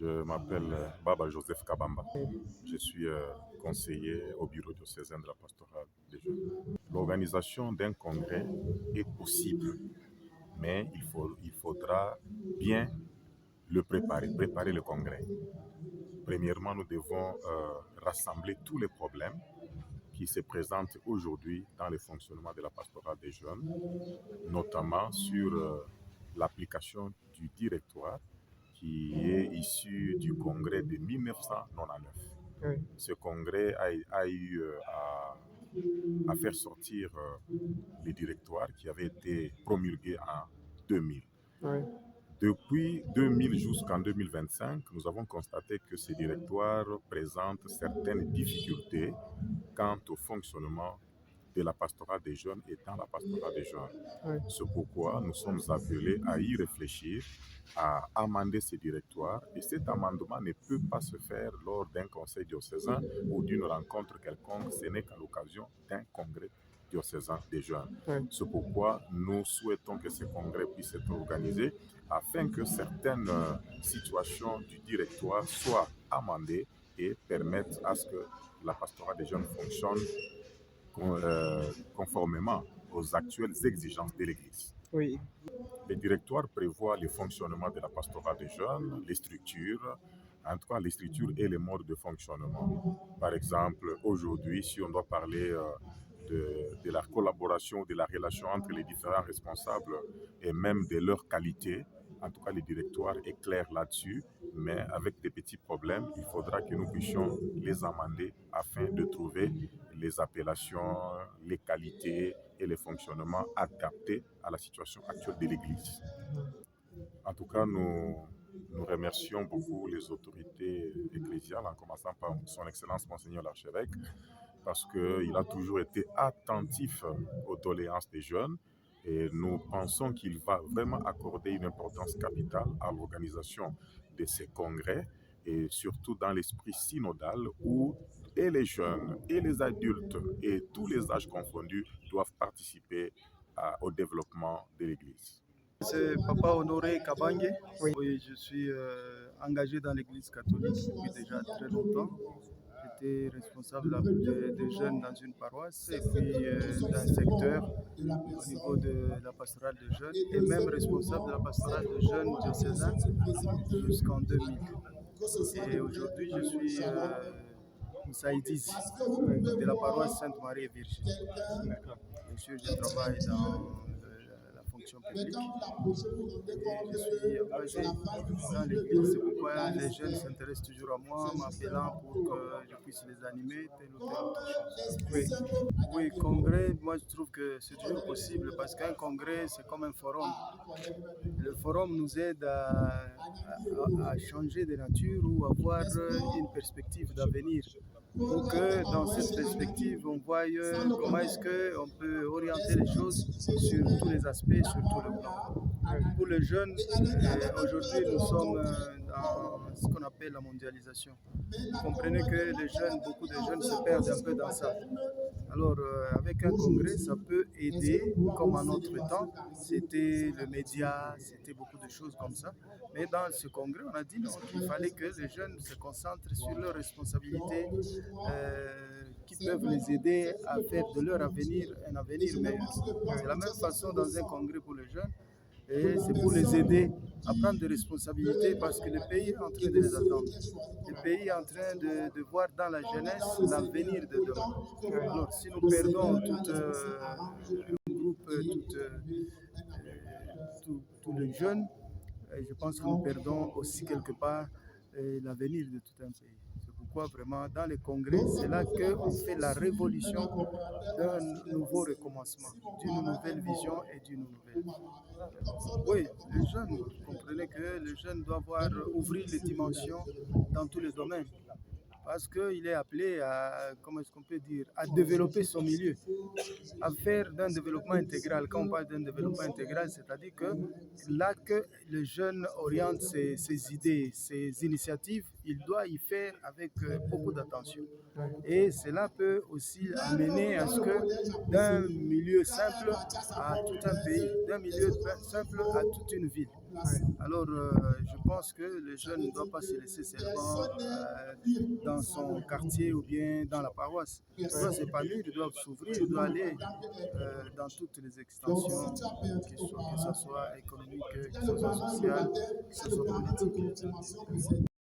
Je m'appelle Baba Joseph Kabamba. Je suis conseiller au bureau diocésain de la pastorale des jeunes. L'organisation d'un congrès est possible, mais il faudra bien préparer le congrès. Premièrement, nous devons rassembler tous les problèmes qui se présentent aujourd'hui dans le fonctionnement de la pastorale des jeunes, notamment sur l'application du directoire qui est issu du congrès de 1999. Oui. Ce congrès a eu à faire sortir les directoires qui avaient été promulgués en 2000. Oui. Depuis 2000 jusqu'en 2025, nous avons constaté que ces directoires présentent certaines difficultés quant au fonctionnement de la pastorale des jeunes et dans la pastorale des jeunes. Oui. C'est pourquoi nous sommes appelés à y réfléchir, à amender ces directoires. Et cet amendement ne peut pas se faire lors d'un conseil diocésain ou d'une rencontre quelconque. Ce n'est qu'à l'occasion d'un congrès diocésain des jeunes. Oui. C'est pourquoi nous souhaitons que ce congrès puisse être organisé afin que certaines situations du directoire soient amendées et permettent à ce que la pastorale des jeunes fonctionne conformément aux actuelles exigences de l'Église. Oui. Le directoire prévoit le fonctionnement de la pastorale des jeunes, les structures, en tout cas les structures et les modes de fonctionnement. Par exemple, aujourd'hui, si on doit parler de la collaboration, de la relation entre les différents responsables et même de leur qualité, en tout cas, le directoire est clair là-dessus, mais avec des petits problèmes, il faudra que nous puissions les amender afin de trouver les appellations, les qualités et les fonctionnements adaptés à la situation actuelle de l'Église. En tout cas, nous remercions beaucoup les autorités ecclésiales, en commençant par son Excellence Monseigneur l'Archevêque, parce qu'il a toujours été attentif aux doléances des jeunes. Et nous pensons qu'il va vraiment accorder une importance capitale à l'organisation de ces congrès, et surtout dans l'esprit synodal où et les jeunes, et les adultes, et tous les âges confondus doivent participer au développement de l'Église. C'est Papa Honoré Kabange. Oui, je suis engagé dans l'Église catholique depuis déjà très longtemps. J'étais responsable des jeunes dans une paroisse et puis d'un secteur au niveau de la pastorale des jeunes et même responsable de la pastorale des jeunes diocésains jusqu'en 2000. Et aujourd'hui, je suis Moussaïdis de la paroisse Sainte-Marie et Virginie. Bien sûr, je travaille dans la fonction publique et je suis engagé dans l'église. C'est pourquoi les jeunes s'intéressent toujours à moi, m'appelant pour que je puisse les animer, telle ou telle autre chose. Oui, congrès, moi je trouve que c'est toujours possible parce qu'un congrès, c'est comme un forum. Le forum nous aide à changer de nature ou avoir une perspective d'avenir. Pour que dans cette perspective, on voie comment est-ce qu'on peut orienter les choses sur tous les aspects, sur tout le plan. Pour les jeunes, aujourd'hui, nous sommes dans ce qu'on appelle la mondialisation. Vous comprenez que les jeunes, beaucoup de jeunes se perdent un peu dans ça. Alors, avec un congrès, ça peut aider, comme en notre temps, c'était le média, c'était beaucoup de choses comme ça. Mais dans ce congrès, on a dit non, qu'il fallait que les jeunes se concentrent sur leurs responsabilités qui peuvent les aider à faire de leur avenir un avenir meilleur. C'est la même façon dans un congrès pour les jeunes. Et c'est pour les aider à prendre des responsabilités parce que le pays est en train de les attendre. Le pays est en train de voir dans la jeunesse l'avenir de demain. Alors, si nous perdons tout un groupe, tous les jeunes, je pense que nous perdons aussi quelque part l'avenir de tout un pays. C'est pourquoi vraiment dans les congrès, c'est là qu'on fait la révolution d'un nouveau recommencement, d'une nouvelle vision et d'une nouvelle vie. Oui, les jeunes, vous comprenez que les jeunes doivent ouvrir les dimensions dans tous les domaines. Parce qu'il est appelé à, comment est-ce qu'on peut dire, à développer son milieu, à faire d'un développement intégral. Quand on parle d'un développement intégral, c'est-à-dire que là que le jeune oriente ses idées, ses initiatives, il doit y faire avec beaucoup d'attention. Et cela peut aussi amener à ce que d'un milieu simple à tout un pays, d'un milieu simple à toute une ville, Alors, je pense que le jeune ne doit pas se laisser seulement dans son quartier ou bien dans la paroisse. Il doit s'épanouir, il doit s'ouvrir, il doit aller dans toutes les extensions, que ce soit économique, que ce soit social, que ce soit politique.